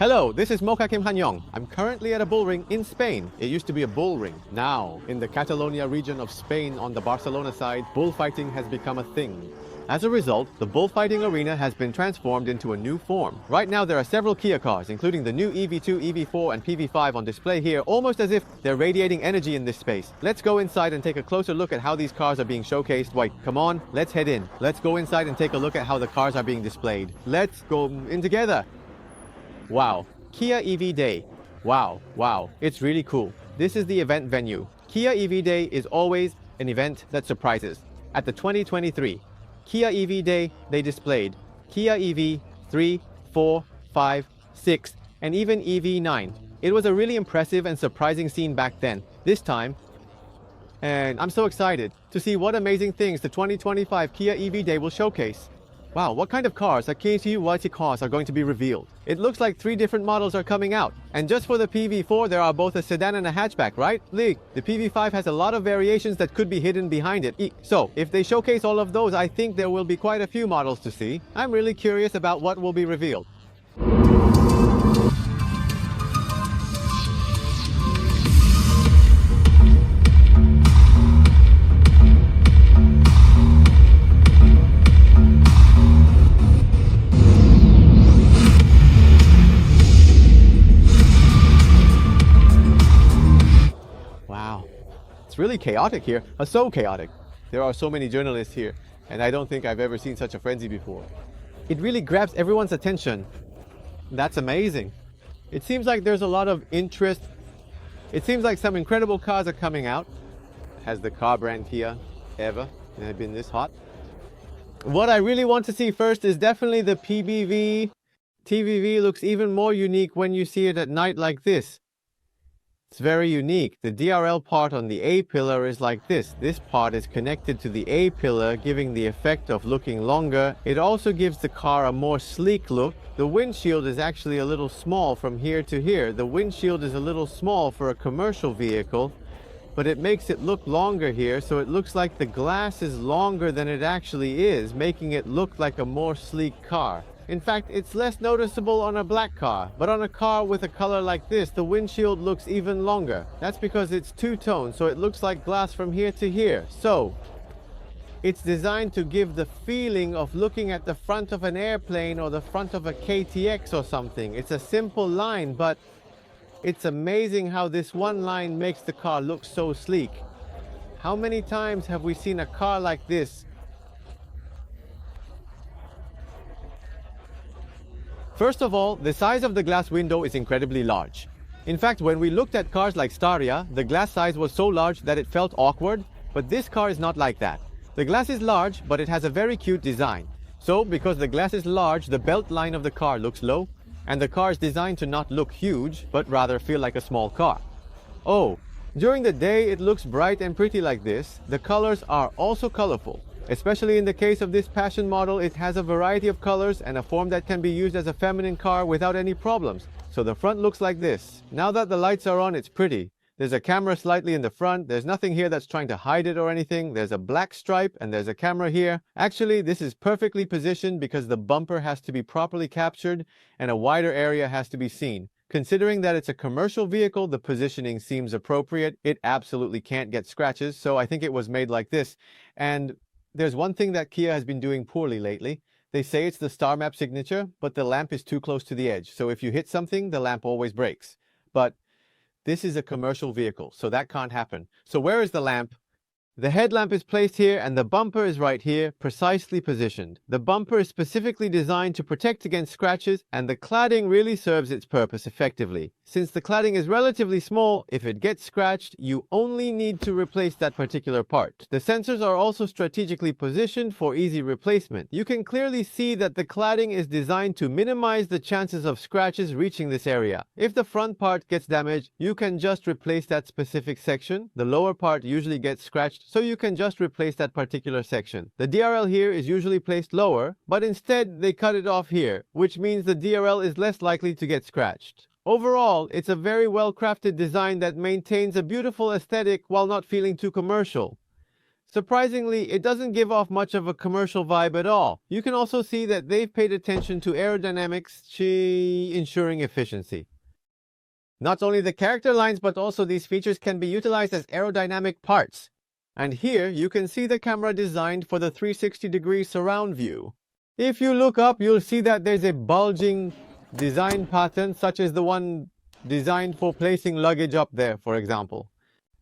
Hello, this is Mocar Kim Han-yong. I'm currently at a bull ring in Spain. It used to be a bull ring. Now, in the Catalonia region of Spain on the Barcelona side, bullfighting has become a thing. As a result, the bullfighting arena has been transformed into a new form. Right now there are several Kia cars, including the new EV2, EV4 and PV5 on display here, almost as if they're radiating energy in this space. Let's go inside and take a closer look at how these cars are being showcased. Wait, come on, let's head in. Let's go inside and take a look at how the cars are being displayed. Let's go in together. Wow, Kia EV Day. Wow, it's really cool. This is the event venue. Kia EV Day is always an event that surprises. At the 2023 Kia EV Day, they displayed Kia EV 3, 4, 5, 6, and even EV9. It was a really impressive and surprising scene back then. This time, and I'm so excited to see what amazing things the 2025 Kia EV Day will showcase. Wow, what kind of cars are Kia EV cars are going to be revealed? It looks like 3 different models are coming out. And just for the PV4, there are both a sedan and a hatchback, right? The PV5 has a lot of variations that could be hidden behind it. So, if they showcase all of those, I think there will be quite a few models to see. I'm really curious about what will be revealed. It's really chaotic here, so chaotic. There are so many journalists here, and I don't think I've ever seen such a frenzy before. It really grabs everyone's attention. That's amazing. It seems like there's a lot of interest. It seems like some incredible cars are coming out. Has the car brand Kia ever been this hot? What I really want to see first is definitely the PBV. TVV looks even more unique when you see it at night like this. It's very unique. The DRL part on the A pillar is like this. This part is connected to the A pillar, giving the effect of looking longer. It also gives the car a more sleek look. The windshield is actually a little small from here to here. The windshield is a little small for a commercial vehicle, but it makes it look longer here, so it looks like the glass is longer than it actually is, making it look like a more sleek car. In fact, it's less noticeable on a black car, but on a car with a color like this, the windshield looks even longer. That's because it's two-tone, so it looks like glass from here to here. So, it's designed to give the feeling of looking at the front of an airplane or the front of a KTX or something. It's a simple line, but it's amazing how this one line makes the car look so sleek. How many times have we seen a car like this? First of all, the size of the glass window is incredibly large. In fact, when we looked at cars like Staria, the glass size was so large that it felt awkward, but this car is not like that. The glass is large, but it has a very cute design. So, because the glass is large, the belt line of the car looks low, and the car is designed to not look huge, but rather feel like a small car. Oh, during the day it looks bright and pretty like this. The colors are also colorful. Especially in the case of this Passion model, it has a variety of colors and a form that can be used as a feminine car without any problems. So the front looks like this. Now that the lights are on, it's pretty. There's a camera slightly in the front. There's nothing here that's trying to hide it or anything. There's a black stripe and there's a camera here. Actually, this is perfectly positioned because the bumper has to be properly captured and a wider area has to be seen. Considering that it's a commercial vehicle, the positioning seems appropriate. It absolutely can't get scratches, so I think it was made like this. And there's one thing that Kia has been doing poorly lately. They say it's the star map signature, but the lamp is too close to the edge. So if you hit something, the lamp always breaks. But this is a commercial vehicle, so that can't happen. So where is the lamp? The headlamp is placed here and the bumper is right here, precisely positioned. The bumper is specifically designed to protect against scratches, and the cladding really serves its purpose effectively. Since the cladding is relatively small, if it gets scratched, you only need to replace that particular part. The sensors are also strategically positioned for easy replacement. You can clearly see that the cladding is designed to minimize the chances of scratches reaching this area. If the front part gets damaged, you can just replace that specific section. The lower part usually gets scratched, so you can just replace that particular section. The DRL here is usually placed lower, but instead they cut it off here, which means the DRL is less likely to get scratched. Overall, it's a very well-crafted design that maintains a beautiful aesthetic while not feeling too commercial. Surprisingly, it doesn't give off much of a commercial vibe at all. You can also see that they've paid attention to aerodynamics, ensuring efficiency. Not only the character lines, but also these features can be utilized as aerodynamic parts. And here you can see the camera designed for the 360-degree surround view. If you look up, you'll see that there's a bulging design pattern, such as the one designed for placing luggage up there, for example.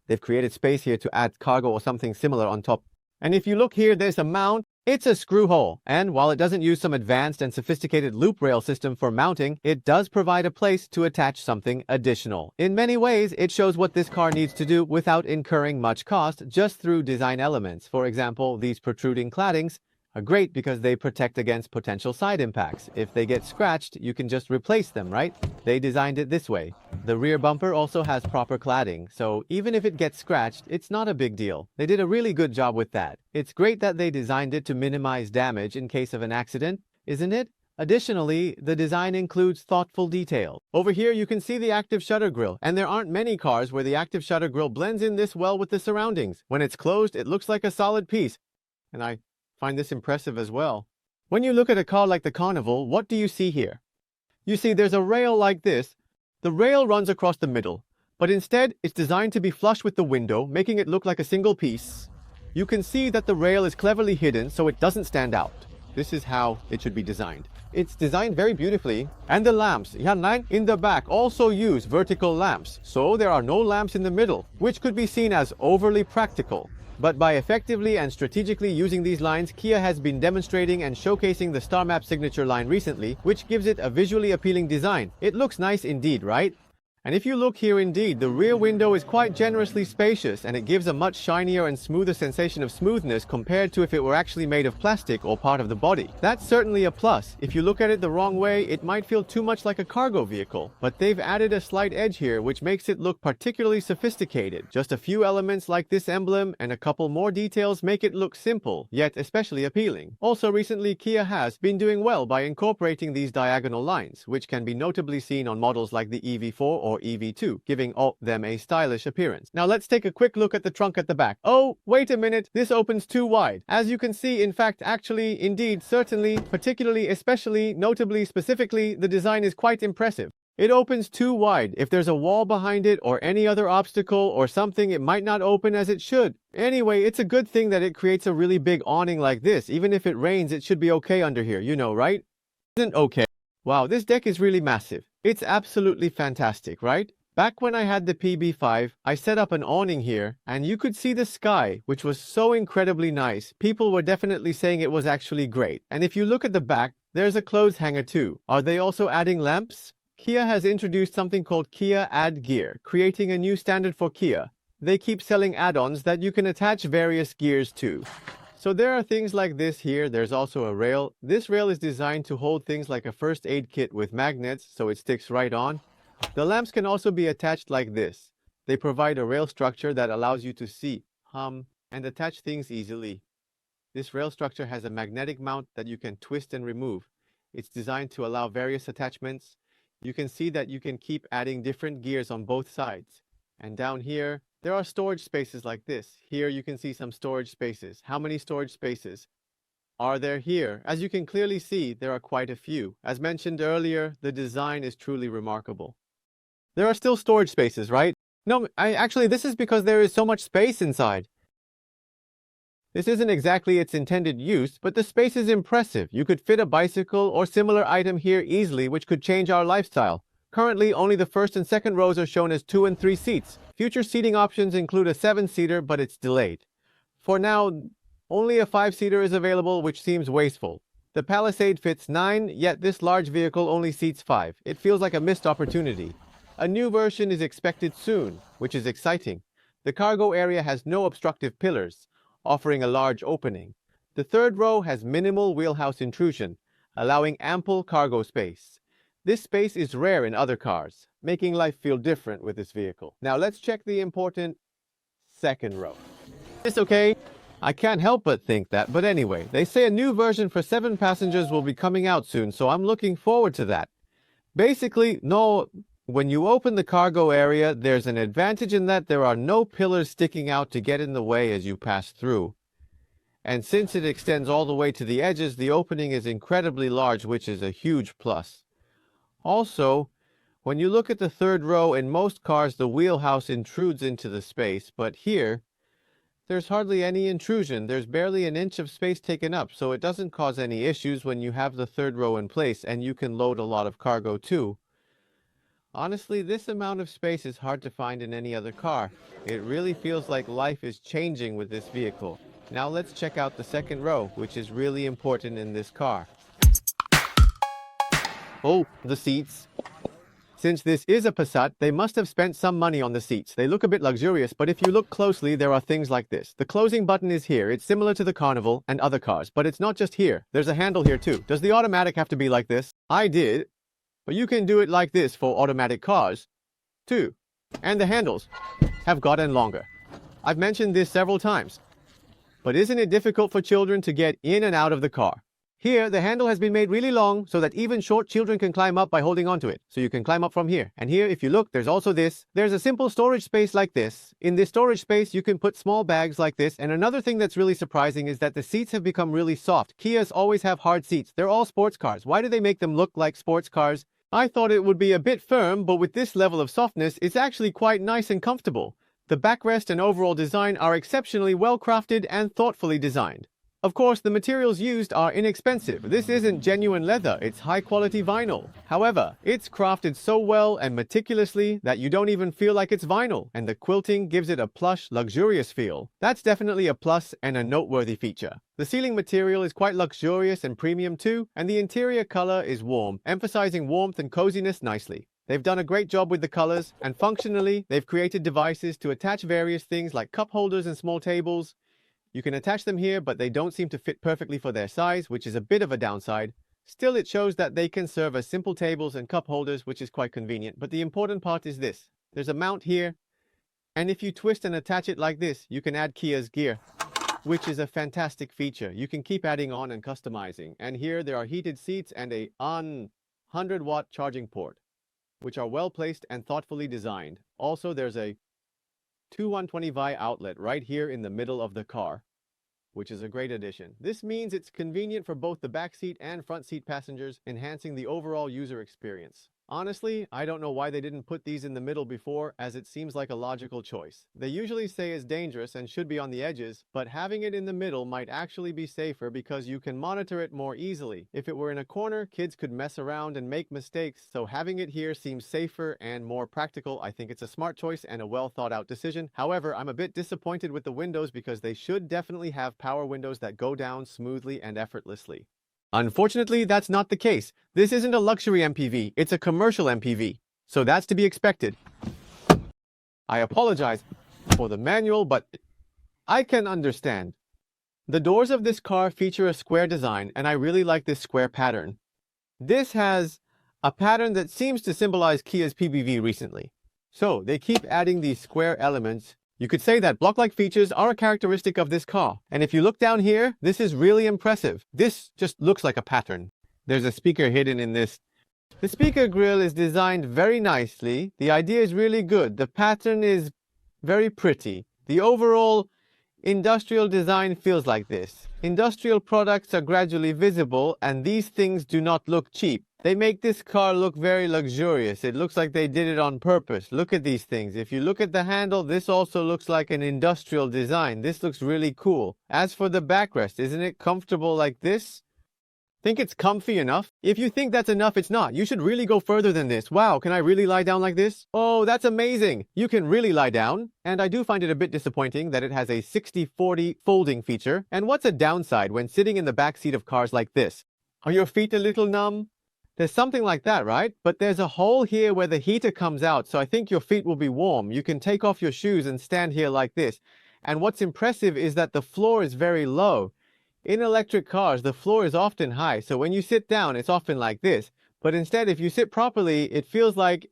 They've created space here to add cargo or something similar on top. And if you look here, there's a mount. It's a screw hole, and while it doesn't use some advanced and sophisticated loop rail system for mounting, it does provide a place to attach something additional. In many ways, it shows what this car needs to do without incurring much cost just through design elements. For example, these protruding claddings are great because they protect against potential side impacts. If they get scratched, you can just replace them, right? They designed it this way. The rear bumper also has proper cladding, so even if it gets scratched, it's not a big deal. They did a really good job with that. It's great that they designed it to minimize damage in case of an accident, isn't it? Additionally, the design includes thoughtful detail. Over here, you can see the active shutter grille, and there aren't many cars where the active shutter grille blends in this well with the surroundings. When it's closed, it looks like a solid piece, and I find this impressive as well. When you look at a car like the Carnival, what do you see here? You see there's a rail like this. The rail runs across the middle, but instead it's designed to be flush with the window, making it look like a single piece. You can see that the rail is cleverly hidden so it doesn't stand out. This is how it should be designed. It's designed very beautifully, and the lamps in the back also use vertical lamps, so there are no lamps in the middle, which could be seen as overly practical. But by effectively and strategically using these lines, Kia has been demonstrating and showcasing the Star Map signature line recently, which gives it a visually appealing design. It looks nice indeed, right? And if you look here indeed, the rear window is quite generously spacious, and it gives a much shinier and smoother sensation of smoothness compared to if it were actually made of plastic or part of the body. That's certainly a plus. If you look at it the wrong way, it might feel too much like a cargo vehicle. But they've added a slight edge here, which makes it look particularly sophisticated. Just a few elements like this emblem and a couple more details make it look simple, yet especially appealing. Also recently, Kia has been doing well by incorporating these diagonal lines, which can be notably seen on models like the EV4 or EV2, giving all them a stylish appearance. Now let's take a quick look at the trunk at the back. Oh, wait a minute, this opens too wide. As you can see, in fact, actually, indeed, certainly, particularly, especially, notably, specifically, the design is quite impressive. It opens too wide. If there's a wall behind it or any other obstacle or something, it might not open as it should. Anyway, it's a good thing that it creates a really big awning like this. Even if it rains, it should be okay under here, you know, right? Isn't okay. Wow, this deck is really massive. It's absolutely fantastic, right? Back when I had the PV5, I set up an awning here, and you could see the sky, which was so incredibly nice. People were definitely saying it was actually great. And if you look at the back, there's a clothes hanger too. Are they also adding lamps? Kia has introduced something called Kia Add Gear, creating a new standard for Kia. They keep selling add-ons that you can attach various gears to. So there are things like this here. There's also a rail. This rail is designed to hold things like a first aid kit with magnets, so it sticks right on. The lamps can also be attached like this. They provide a rail structure that allows you to see, and attach things easily. This rail structure has a magnetic mount that you can twist and remove. It's designed to allow various attachments. You can see that you can keep adding different gears on both sides. And down here, there are storage spaces like this. Here you can see some storage spaces. How many storage spaces are there here? As you can clearly see, there are quite a few. As mentioned earlier, the design is truly remarkable. There are still storage spaces, right? No, actually, this is because there is so much space inside. This isn't exactly its intended use, but the space is impressive. You could fit a bicycle or similar item here easily, which could change our lifestyle. Currently, only the first and second rows are shown as 2 and 3 seats. Future seating options include a 7-seater, but it's delayed. For now, only a 5-seater is available, which seems wasteful. The Palisade fits 9, yet this large vehicle only seats 5. It feels like a missed opportunity. A new version is expected soon, which is exciting. The cargo area has no obstructive pillars, offering a large opening. The third row has minimal wheelhouse intrusion, allowing ample cargo space. This space is rare in other cars, making life feel different with this vehicle. Now let's check the important second row. It's okay. I can't help but think that, but anyway, they say a new version for 7 passengers will be coming out soon, so I'm looking forward to that. Basically, when you open the cargo area, there's an advantage in that there are no pillars sticking out to get in the way as you pass through. And since it extends all the way to the edges, the opening is incredibly large, which is a huge plus. Also, when you look at the third row, in most cars the wheelhouse intrudes into the space, but here, there's hardly any intrusion. There's barely an inch of space taken up, so it doesn't cause any issues when you have the third row in place, and you can load a lot of cargo too. Honestly, this amount of space is hard to find in any other car. It really feels like life is changing with this vehicle. Now let's check out the second row, which is really important in this car. Oh, the seats. Since this is a Passat, they must have spent some money on the seats. They look a bit luxurious, but if you look closely, there are things like this. The closing button is here. It's similar to the Carnival and other cars, but it's not just here. There's a handle here too. Does the automatic have to be like this? I did, but you can do it like this for automatic cars too. And the handles have gotten longer. I've mentioned this several times, but isn't it difficult for children to get in and out of the car? Here, the handle has been made really long so that even short children can climb up by holding onto it. So you can climb up from here. And here, if you look, there's also this. There's a simple storage space like this. In this storage space, you can put small bags like this. And another thing that's really surprising is that the seats have become really soft. Kias always have hard seats. They're all sports cars. Why do they make them look like sports cars? I thought it would be a bit firm, but with this level of softness, it's actually quite nice and comfortable. The backrest and overall design are exceptionally well crafted and thoughtfully designed. Of course, the materials used are inexpensive. This isn't genuine leather, it's high-quality vinyl. However, it's crafted so well and meticulously that you don't even feel like it's vinyl, and the quilting gives it a plush, luxurious feel. That's definitely a plus and a noteworthy feature. The ceiling material is quite luxurious and premium too, and the interior color is warm, emphasizing warmth and coziness nicely. They've done a great job with the colors, and functionally, they've created devices to attach various things like cup holders and small tables. You can attach them here, but they don't seem to fit perfectly for their size, which is a bit of a downside. Still, it shows that they can serve as simple tables and cup holders, which is quite convenient. But the important part is this. There's a mount here, and if you twist and attach it like this, you can add Kia's gear, which is a fantastic feature. You can keep adding on and customizing. And here there are heated seats and a 100-watt charging port, which are well placed and thoughtfully designed. Also, there's a 120V outlet right here in the middle of the car, which is a great addition. This means it's convenient for both the back seat and front seat passengers, enhancing the overall user experience. Honestly, I don't know why they didn't put these in the middle before, as it seems like a logical choice. They usually say it's dangerous and should be on the edges, but having it in the middle might actually be safer because you can monitor it more easily. If it were in a corner, kids could mess around and make mistakes, so having it here seems safer and more practical. I think it's a smart choice and a well thought out decision. However, I'm a bit disappointed with the windows because they should definitely have power windows that go down smoothly and effortlessly. Unfortunately, that's not the case. This isn't a luxury MPV, it's a commercial MPV, so that's to be expected. I apologize for the manual, but I can understand. The doors of this car feature a square design, and I really like this square pattern. This has a pattern that seems to symbolize Kia's PBV recently. So, they keep adding these square elements. You could say that block-like features are a characteristic of this car. And if you look down here, this is really impressive. This just looks like a pattern. There's a speaker hidden in this. The speaker grille is designed very nicely. The idea is really good. The pattern is very pretty. The overall industrial design feels like this. Industrial products are gradually visible, and these things do not look cheap. They make this car look very luxurious. It looks like they did it on purpose. Look at these things. If you look at the handle, this also looks like an industrial design. This looks really cool. As for the backrest, isn't it comfortable like this? Think it's comfy enough? If you think that's enough, it's not. You should really go further than this. Wow, can I really lie down like this? Oh, that's amazing. You can really lie down. And I do find it a bit disappointing that it has a 60/40 folding feature. And what's a downside when sitting in the back seat of cars like this? Are your feet a little numb? There's something like that, right? But there's a hole here where the heater comes out, so I think your feet will be warm. You can take off your shoes and stand here like this. And what's impressive is that the floor is very low. In electric cars, the floor is often high, so when you sit down, it's often like this. But instead, if you sit properly, it feels like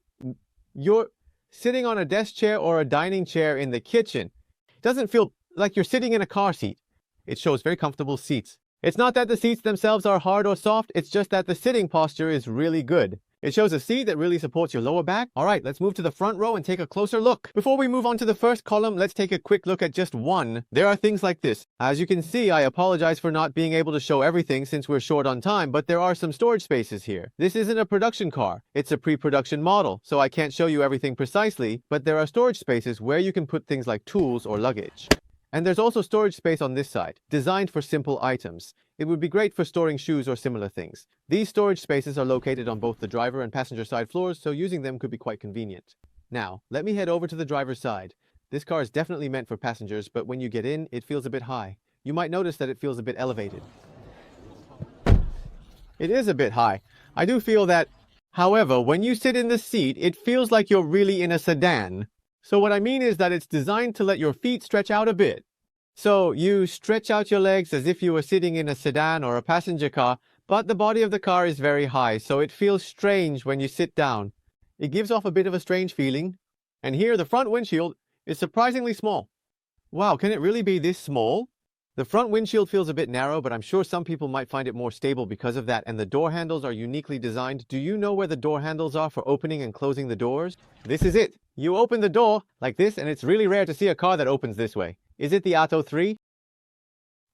you're sitting on a desk chair or a dining chair in the kitchen. It doesn't feel like you're sitting in a car seat. It shows very comfortable seats. It's not that the seats themselves are hard or soft, it's just that the sitting posture is really good. It shows a seat that really supports your lower back. All right, let's move to the front row and take a closer look. Before we move on to the first column, let's take a quick look at just one. There are things like this. As you can see, I apologize for not being able to show everything since we're short on time, but there are some storage spaces here. This isn't a production car. It's a pre-production model, so I can't show you everything precisely, but there are storage spaces where you can put things like tools or luggage. And there's also storage space on this side, designed for simple items. It would be great for storing shoes or similar things. These storage spaces are located on both the driver and passenger side floors, so using them could be quite convenient. Now, let me head over to the driver's side. This car is definitely meant for passengers, but when you get in, it feels a bit high. You might notice that it feels a bit elevated. It is a bit high. I do feel that. However, when you sit in the seat, it feels like you're really in a sedan. So what I mean is that it's designed to let your feet stretch out a bit. So you stretch out your legs as if you were sitting in a sedan or a passenger car, but the body of the car is very high, so it feels strange when you sit down. It gives off a bit of a strange feeling. And here, the front windshield is surprisingly small. Wow, can it really be this small? The front windshield feels a bit narrow, but I'm sure some people might find it more stable because of that, and the door handles are uniquely designed. Do you know where the door handles are for opening and closing the doors? This is it. You open the door like this, and it's really rare to see a car that opens this way. Is it the Atto 3?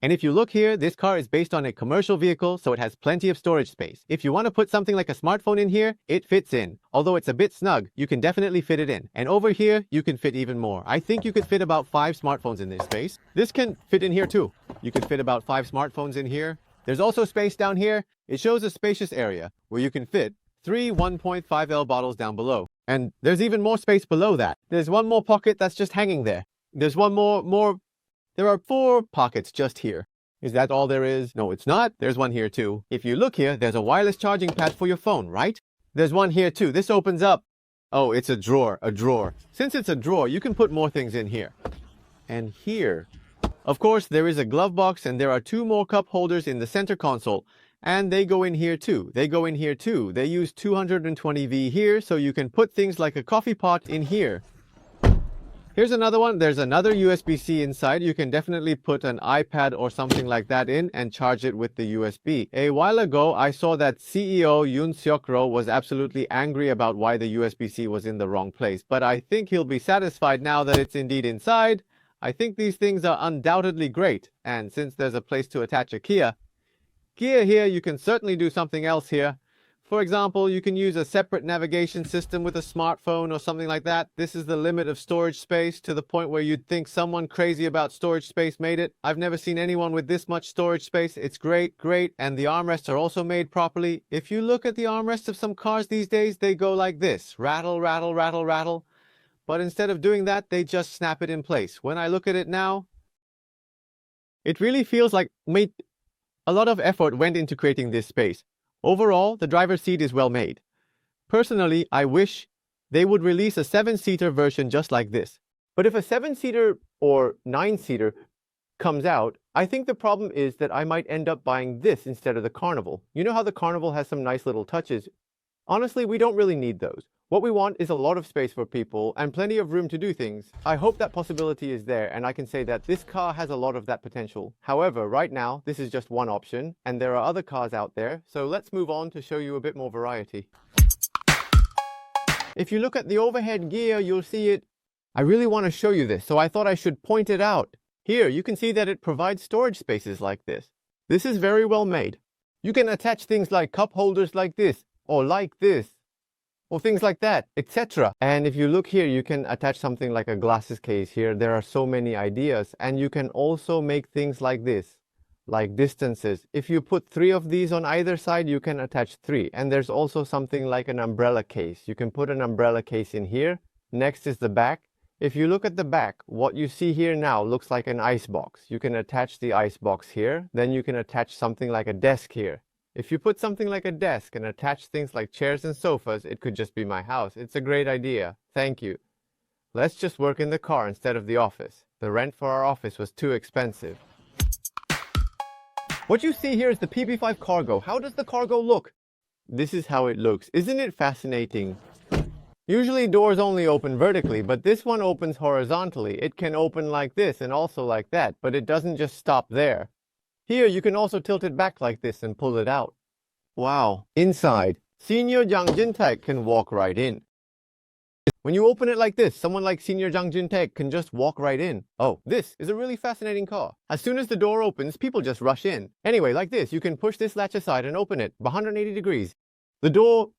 And if you look here, this car is based on a commercial vehicle, so it has plenty of storage space. If you want to put something like a smartphone in here, it fits in. Although it's a bit snug, you can definitely fit it in. And over here, you can fit even more. I think you could fit about 5 smartphones in this space. This can fit in here too. You could fit about 5 smartphones in here. There's also space down here. It shows a spacious area where you can fit 3 1.5L bottles down below. And there's even more space below that. There's one more pocket that's just hanging there. There's one more. There are 4 pockets just here. Is that all there is? No, it's not. There's one here too. If you look here, there's a wireless charging pad for your phone, right? There's one here too. This opens up. Oh, it's a drawer. Since it's a drawer, you can put more things in here. And here. Of course, there is a glove box and there are 2 more cup holders in the center console. And they go in here too. They use 220V here, so you can put things like a coffee pot in here. Here's another one. There's another USB-C inside. You can definitely put an iPad or something like that in and charge it with the USB. A while ago, I saw that CEO Yoon Seok-ro was absolutely angry about why the USB-C was in the wrong place. But I think he'll be satisfied now that it's indeed inside. I think these things are undoubtedly great. And since there's a place to attach a gear here, you can certainly do something else here. For example, you can use a separate navigation system with a smartphone or something like that. This is the limit of storage space, to the point where you'd think someone crazy about storage space made it. I've never seen anyone with this much storage space. It's great, and the armrests are also made properly. If you look at the armrests of some cars these days, they go like this. Rattle, rattle, rattle, rattle. But instead of doing that, they just snap it in place. When I look at it now, it really feels like a lot of effort went into creating this space. Overall, the driver's seat is well made. Personally, I wish they would release a 7-seater version just like this. But if a 7-seater or 9-seater comes out, I think the problem is that I might end up buying this instead of the Carnival. You know how the Carnival has some nice little touches? Honestly, we don't really need those. What we want is a lot of space for people and plenty of room to do things. I hope that possibility is there, and I can say that this car has a lot of that potential. However, right now, this is just one option, and there are other cars out there, so let's move on to show you a bit more variety. If you look at the overhead gear, you'll see it. I really want to show you this, so I thought I should point it out. Here, you can see that it provides storage spaces like this. This is very well made. You can attach things like cup holders like this, or like this, or things like that, etc. And if you look here, you can attach something like a glasses case here. There are so many ideas, and you can also make things like this, like distances. If you put 3 of these on either side, you can attach 3. And there's also something like an umbrella case. You can put an umbrella case in here. Next is the back. If you look at the back, what you see here now looks like an ice box. You can attach the ice box here. Then you can attach something like a desk here. If you put something like a desk and attach things like chairs and sofas, it could just be my house. It's a great idea. Thank you. Let's just work in the car instead of the office. The rent for our office was too expensive. What you see here is the PV5 cargo. How does the cargo look? This is how it looks. Isn't it fascinating? Usually doors only open vertically, but this one opens horizontally. It can open like this and also like that, but it doesn't just stop there. Here, you can also tilt it back like this and pull it out. Wow. Inside, Senior Jang Jin-taek can walk right in. When you open it like this, someone like Senior Jang Jin-taek can just walk right in. Oh, this is a really fascinating car. As soon as the door opens, people just rush in. Anyway, like this, you can push this latch aside and open it 180 degrees. The door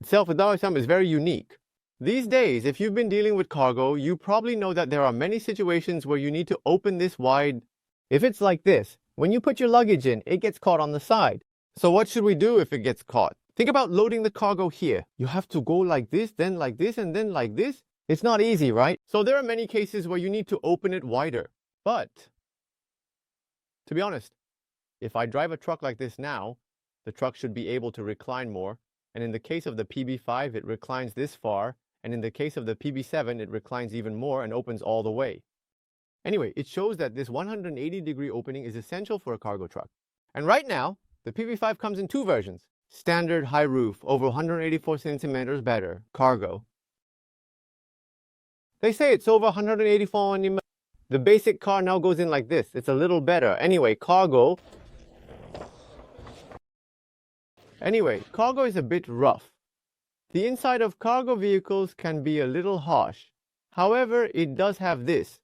itself is very unique. These days, if you've been dealing with cargo, you probably know that there are many situations where you need to open this wide. If it's like this, when you put your luggage in, it gets caught on the side. So what should we do if it gets caught? Think about loading the cargo here. You have to go like this, and then like this. It's not easy, right? So there are many cases where you need to open it wider. But, to be honest, if I drive a truck like this now, the truck should be able to recline more. And in the case of the PV5, it reclines this far. And in the case of the PV7, it reclines even more and opens all the way. Anyway, it shows that this 180-degree opening is essential for a cargo truck. And right now, the PV5 comes in two versions. Standard high roof, over 184 centimeters better, cargo. They say it's over 184 centimeters. The basic car now goes in like this. It's a little better. Anyway, cargo is a bit rough. The inside of cargo vehicles can be a little harsh. However, it does have this.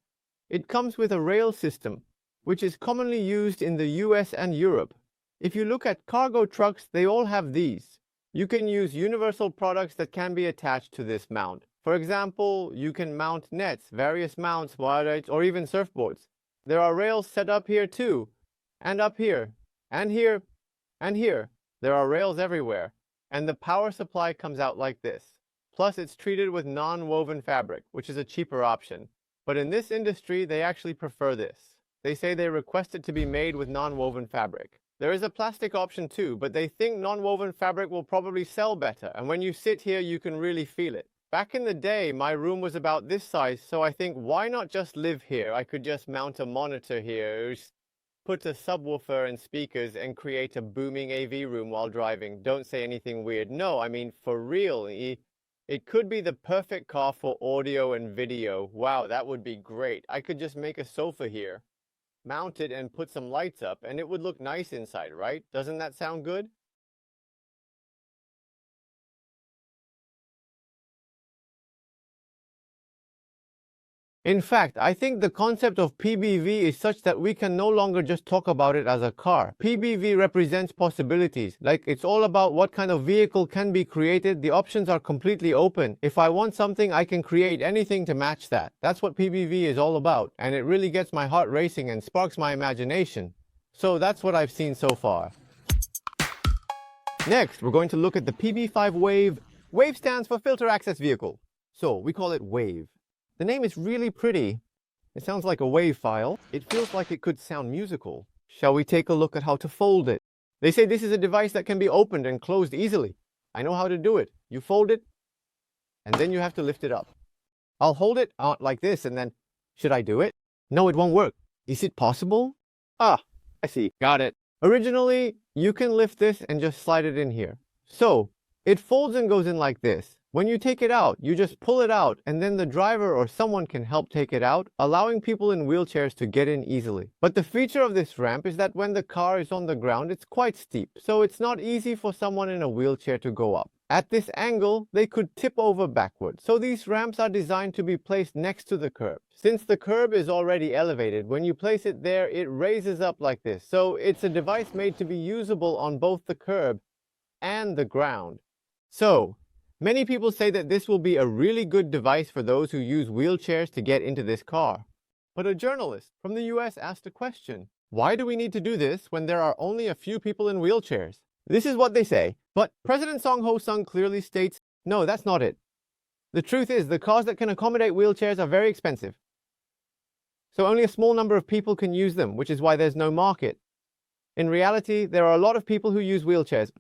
It comes with a rail system, which is commonly used in the US and Europe. If you look at cargo trucks, they all have these. You can use universal products that can be attached to this mount. For example, you can mount nets, various mounts, or even surfboards. There are rails set up here too, and up here, and here, and here. There are rails everywhere, and the power supply comes out like this. Plus, it's treated with non-woven fabric, which is a cheaper option. But in this industry, they actually prefer this. They say they request it to be made with non-woven fabric. There is a plastic option too, but they think non-woven fabric will probably sell better, and when you sit here, you can really feel it. Back in the day, my room was about this size, so I think, why not just live here? I could just mount a monitor here, put a subwoofer and speakers, and create a booming AV room while driving. Don't say anything weird. No, I mean, for real. It could be the perfect car for audio and video. Wow, that would be great. I could just make a sofa here, mount it, and put some lights up, and it would look nice inside, right? Doesn't that sound good? In fact, I think the concept of PBV is such that we can no longer just talk about it as a car. PBV represents possibilities. Like, it's all about what kind of vehicle can be created. The options are completely open. If I want something, I can create anything to match that. That's what PBV is all about, and it really gets my heart racing and sparks my imagination. So that's what I've seen so far. Next, we're going to look at the PV5 Wave. Wave stands for Filter Access Vehicle, so we call it Wave. The name is really pretty. It sounds like a WAV file. It feels like it could sound musical. Shall we take a look at how to fold it? They say this is a device that can be opened and closed easily. I know how to do it. You fold it, and then you have to lift it up. I'll hold it out like this, and then... Should I do it? No, it won't work. Is it possible? Ah, I see. Got it. Originally, you can lift this and just slide it in here. So, it folds and goes in like this. When you take it out, you just pull it out, and then the driver or someone can help take it out, allowing people in wheelchairs to get in easily. But the feature of this ramp is that when the car is on the ground, it's quite steep, so it's not easy for someone in a wheelchair to go up. At this angle, they could tip over backward, so these ramps are designed to be placed next to the curb. Since the curb is already elevated, when you place it there, it raises up like this, so it's a device made to be usable on both the curb and the ground. So, many people say that this will be a really good device for those who use wheelchairs to get into this car. But a journalist from the US asked a question. Why do we need to do this when there are only a few people in wheelchairs? This is what they say. But President Song Ho-sung clearly states, no, that's not it. The truth is, the cars that can accommodate wheelchairs are very expensive. So only a small number of people can use them, which is why there's no market. In reality, there are a lot of people who use wheelchairs.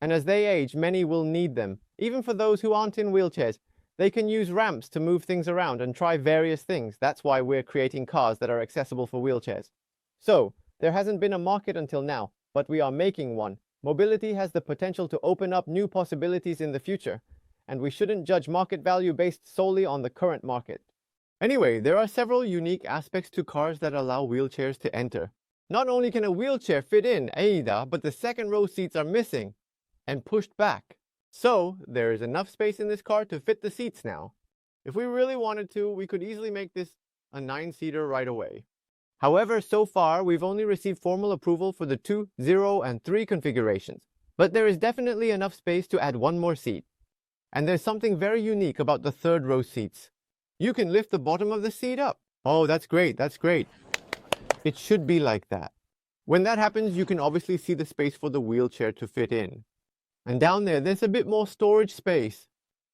And as they age, many will need them. Even for those who aren't in wheelchairs, they can use ramps to move things around and try various things. That's why we're creating cars that are accessible for wheelchairs. So, there hasn't been a market until now, but we are making one. Mobility has the potential to open up new possibilities in the future, and we shouldn't judge market value based solely on the current market. Anyway, there are several unique aspects to cars that allow wheelchairs to enter. Not only can a wheelchair fit in, but the second row seats are missing. and pushed back. So there is enough space in this car to fit the seats now. If we really wanted to, we could easily make this a 9-seater right away. However, so far, we've only received formal approval for the 2, 0, and 3 configurations. But there is definitely enough space to add one more seat. And there's something very unique about the third row seats. You can lift the bottom of the seat up. Oh, that's great, that's great. It should be like that. When that happens, you can obviously see the space for the wheelchair to fit in. And down there, there's a bit more storage space.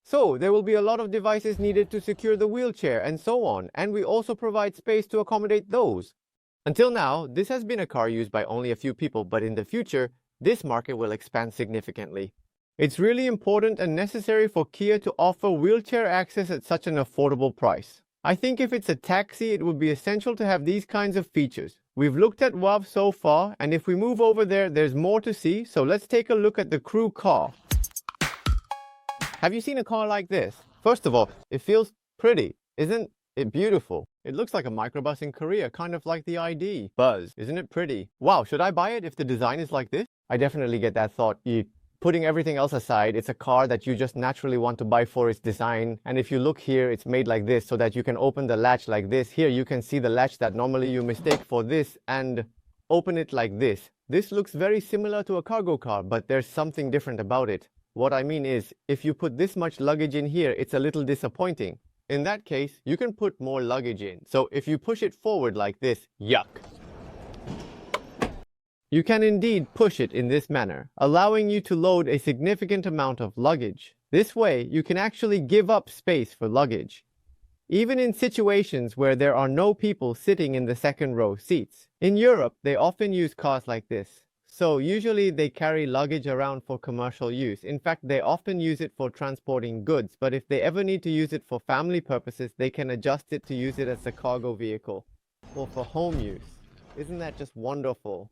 So there will be a lot of devices needed to secure the wheelchair and so on, and we also provide space to accommodate those. Until now, this has been a car used by only a few people, but in the future, this market will expand significantly. It's really important and necessary for Kia to offer wheelchair access at such an affordable price. I think if it's a taxi, it would be essential to have these kinds of features. We've looked at WAV so far, and if we move over there, there's more to see, so let's take a look at the crew car. Have you seen a car like this? First of all, it feels pretty. Isn't it beautiful? It looks like a microbus in Korea, kind of like the ID. Buzz, isn't it pretty? Wow, should I buy it if the design is like this? I definitely get that thought. Putting everything else aside, it's a car that you just naturally want to buy for its design. And if you look here, it's made like this so that you can open the latch like this. Here you can see the latch that normally you mistake for this and open it like this. This looks very similar to a cargo car, but there's something different about it. What I mean is, if you put this much luggage in here, it's a little disappointing. In that case, you can put more luggage in. So if you push it forward like this, yuck. You can indeed push it in this manner, allowing you to load a significant amount of luggage. This way, you can actually give up space for luggage, even in situations where there are no people sitting in the second row seats. In Europe, they often use cars like this. So usually they carry luggage around for commercial use. In fact, they often use it for transporting goods, but if they ever need to use it for family purposes, they can adjust it to use it as a cargo vehicle or for home use. Isn't that just wonderful?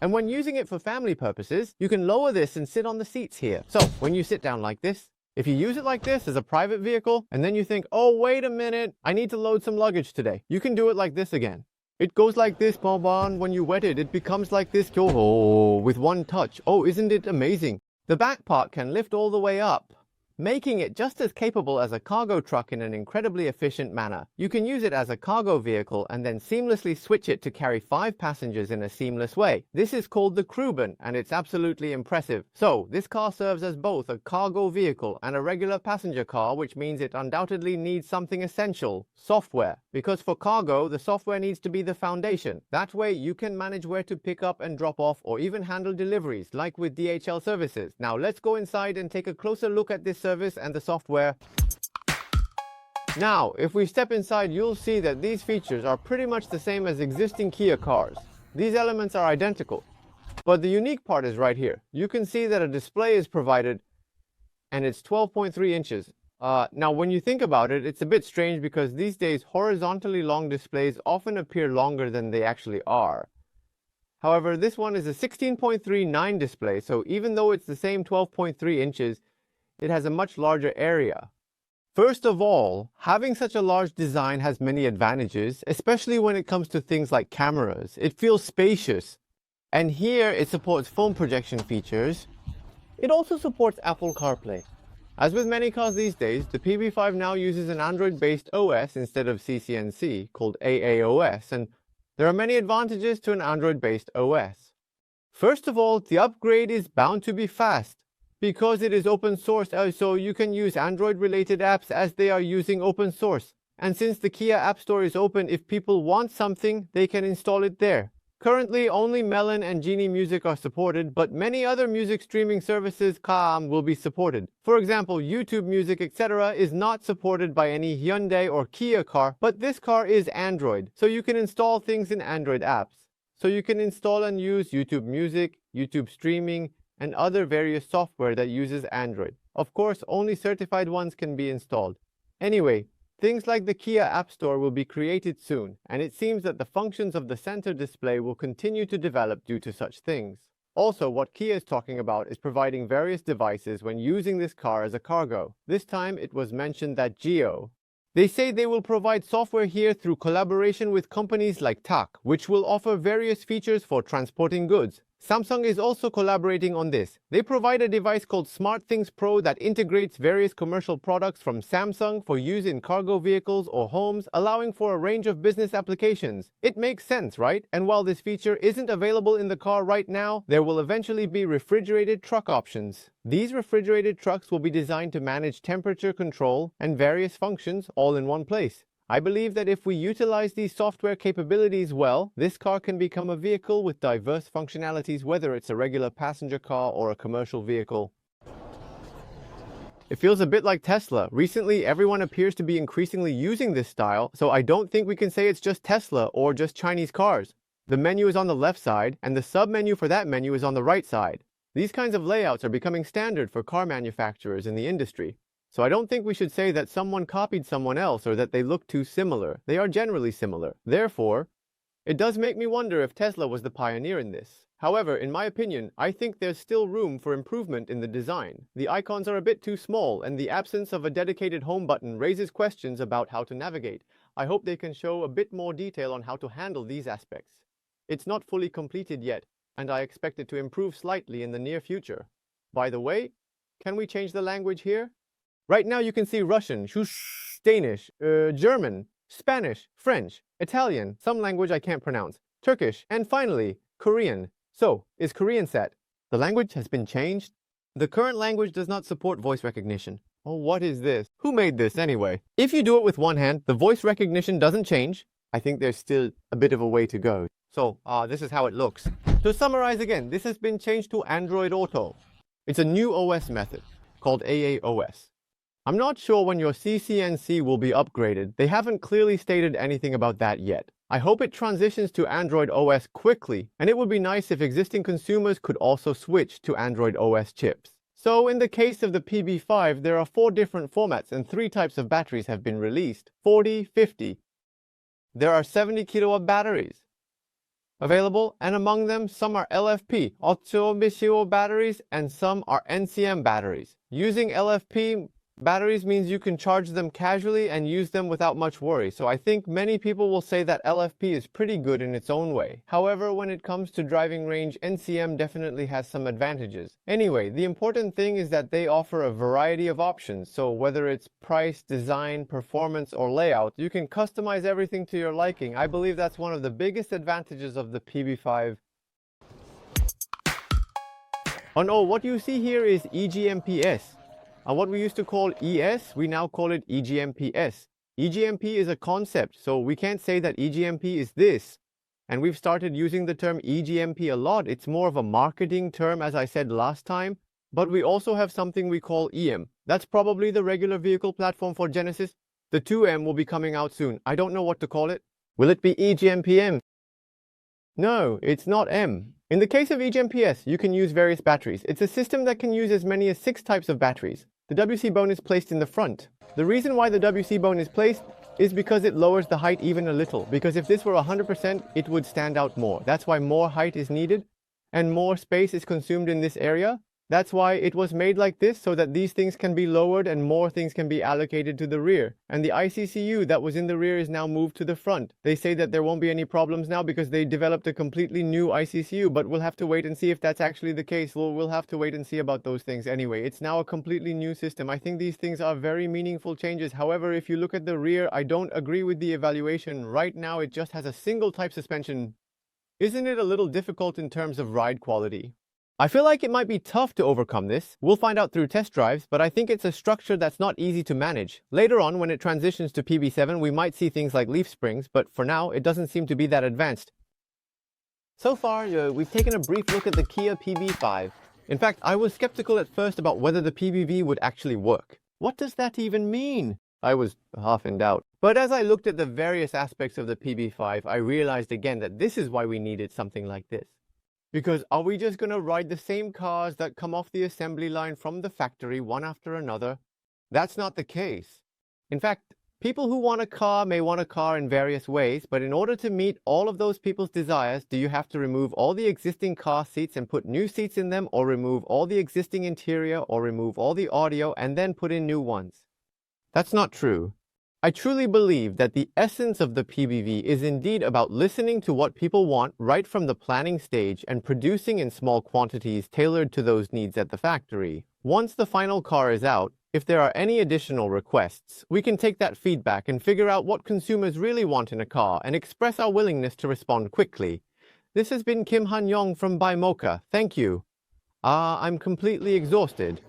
And when using it for family purposes, you can lower this and sit on the seats here. So when you sit down like this, if you use it like this as a private vehicle, and then you think, oh, wait a minute, I need to load some luggage today, you can do it like this again. It goes like this, Bonbon. When you wet it, it becomes like this, oh, with one touch. Oh, isn't it amazing? The back part can lift all the way up, making it just as capable as a cargo truck in an incredibly efficient manner. You can use it as a cargo vehicle and then seamlessly switch it to carry 5 passengers in a seamless way. This is called the Crewban, and it's absolutely impressive. So, this car serves as both a cargo vehicle and a regular passenger car, which means it undoubtedly needs something essential, software. Because for cargo, the software needs to be the foundation. That way, you can manage where to pick up and drop off or even handle deliveries, like with DHL services. Now, let's go inside and take a closer look at this service and the software. Now, if we step inside, you'll see that these features are pretty much the same as existing Kia cars. These elements are identical. But the unique part is right here. You can see that a display is provided and it's 12.3 inches. Now, when you think about it, it's a bit strange because these days horizontally long displays often appear longer than they actually are. However, this one is a 16.39 display, so even though it's the same 12.3 inches, it has a much larger area. First of all, having such a large design has many advantages, especially when it comes to things like cameras. It feels spacious. And here it supports phone projection features. It also supports Apple CarPlay. As with many cars these days, the PV5 now uses an Android-based OS instead of CCNC, called AAOS, and there are many advantages to an Android-based OS. First of all, the upgrade is bound to be fast, because it is open source, so you can use Android-related apps as they are using open source. And since the Kia App Store is open, if people want something, they can install it there. Currently, only Melon and Genie Music are supported, but many other music streaming services will be supported. For example, YouTube Music, etc. is not supported by any Hyundai or Kia car, but this car is Android, so you can install things in Android apps. So you can install and use YouTube Music, YouTube Streaming, and other various software that uses Android. Of course, only certified ones can be installed. Anyway, things like the Kia App Store will be created soon, and it seems that the functions of the center display will continue to develop due to such things. Also, what Kia is talking about is providing various devices when using this car as a cargo. This time it was mentioned that Geo. They say they will provide software here through collaboration with companies like TAC, which will offer various features for transporting goods. Samsung is also collaborating on this. They provide a device called SmartThings Pro that integrates various commercial products from Samsung for use in cargo vehicles or homes, allowing for a range of business applications. It makes sense, right? And while this feature isn't available in the car right now, there will eventually be refrigerated truck options. These refrigerated trucks will be designed to manage temperature control and various functions all in one place. I believe that if we utilize these software capabilities well, this car can become a vehicle with diverse functionalities, whether it's a regular passenger car or a commercial vehicle. It feels a bit like Tesla. Recently, everyone appears to be increasingly using this style, so I don't think we can say it's just Tesla or just Chinese cars. The menu is on the left side, and the sub-menu for that menu is on the right side. These kinds of layouts are becoming standard for car manufacturers in the industry. So I don't think we should say that someone copied someone else or that they look too similar. They are generally similar. Therefore, it does make me wonder if Tesla was the pioneer in this. However, in my opinion, I think there's still room for improvement in the design. The icons are a bit too small, and the absence of a dedicated home button raises questions about how to navigate. I hope they can show a bit more detail on how to handle these aspects. It's not fully completed yet, and I expect it to improve slightly in the near future. By the way, can we change the language here? Right now you can see Russian, Danish, German, Spanish, French, Italian, some language I can't pronounce, Turkish, and finally, Korean. So, is Korean set? The language has been changed? The current language does not support voice recognition. Oh, what is this? Who made this anyway? If you do it with one hand, the voice recognition doesn't change. I think there's still a bit of a way to go. So, this is how it looks. To summarize again, this has been changed to Android Auto. It's a new OS method called AAOS. I'm not sure when your CCNC will be upgraded. They haven't clearly stated anything about that yet. I hope it transitions to Android OS quickly, and it would be nice if existing consumers could also switch to Android OS chips. So in the case of the PV5, there are 4 different formats and 3 types of batteries have been released. 40, 50. There are 70 kilowatt batteries available, and among them, some are LFP, automobile batteries, and some are NCM batteries. Using LFP batteries means you can charge them casually and use them without much worry, so I think many people will say that LFP is pretty good in its own way. However, when it comes to driving range, NCM definitely has some advantages. Anyway, the important thing is that they offer a variety of options, so whether it's price, design, performance, or layout, you can customize everything to your liking. I believe that's one of the biggest advantages of the PV5. Oh no, what you see here is EGMPS. What we used to call ES, we now call it EGMPS. EGMP is a concept, so we can't say that EGMP is this. And we've started using the term EGMP a lot. It's more of a marketing term, as I said last time. But we also have something we call EM. That's probably the regular vehicle platform for Genesis. The 2M will be coming out soon. I don't know what to call it. Will it be EGMPM? No, it's not M. In the case of EGMPS, you can use various batteries. It's a system that can use as many as 6 types of batteries. The WC bone is placed in the front. The reason why the WC bone is placed is because it lowers the height even a little. Because if this were 100%, it would stand out more. That's why more height is needed and more space is consumed in this area. That's why it was made like this, so that these things can be lowered and more things can be allocated to the rear. And the ICCU that was in the rear is now moved to the front. They say that there won't be any problems now because they developed a completely new ICCU, but we'll have to wait and see if that's actually the case. We'll have to wait and see about those things anyway. It's now a completely new system. I think these things are very meaningful changes. However, if you look at the rear, I don't agree with the evaluation. Right now, it just has a single type suspension. Isn't it a little difficult in terms of ride quality? I feel like it might be tough to overcome this. We'll find out through test drives, but I think it's a structure that's not easy to manage. Later on, when it transitions to PV7, we might see things like leaf springs, but for now, it doesn't seem to be that advanced. So far, we've taken a brief look at the Kia PV5. In fact, I was skeptical at first about whether the PVV would actually work. What does that even mean? I was half in doubt. But as I looked at the various aspects of the PV5, I realized again that this is why we needed something like this. Because are we just going to ride the same cars that come off the assembly line from the factory one after another? That's not the case. In fact, people who want a car may want a car in various ways, but in order to meet all of those people's desires, do you have to remove all the existing car seats and put new seats in them, or remove all the existing interior, or remove all the audio and then put in new ones? That's not true. I truly believe that the essence of the PBV is indeed about listening to what people want right from the planning stage and producing in small quantities tailored to those needs at the factory. Once the final car is out, if there are any additional requests, we can take that feedback and figure out what consumers really want in a car and express our willingness to respond quickly. This has been Kim Han Yong from Mocar. Thank you. I'm completely exhausted.